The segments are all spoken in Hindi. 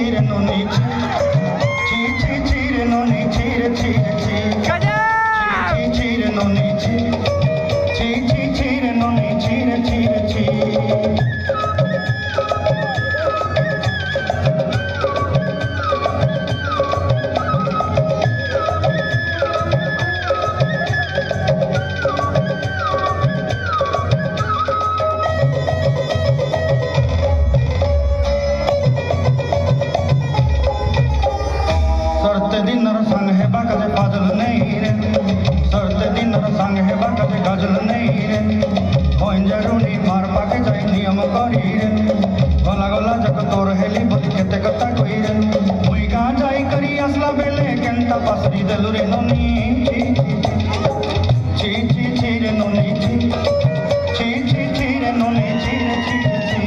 chire noni chi chire noni chire chire chi chire noni chi chire noni chire chire chi सरते दिन संग है बाकजे फाजल नहीं रे सरते दिन संग है बाकजे गजल नहीं रे भंजरुनी मार पाके जाई नियम करी रे गला गला जक तोर हेली बति केते कथा कई रे मुई गा जाई करी असला बेले केंता पासरी देलु रे ननी ची ची ची रे ननी ची ची ची ची रे ननी ची ची ची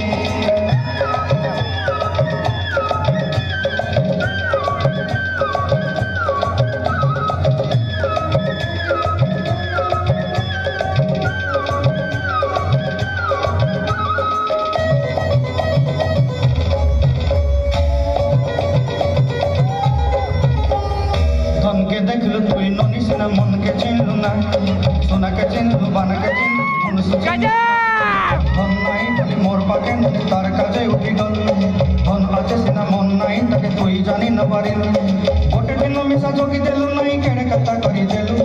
देखलु तुई ननी सिना मन के चिन्हलु ना सोना के चिन्हलु बाना के चिन्हलु मन सुचिन्हलु धन नाई तले मोर पाके ननी तार काजे उठी गल धन आचे सिना मन नाई ताके तुई जानी न पारिल गोटे दिन मिसा जोगी देलु नाई केड़े कथा करी देलु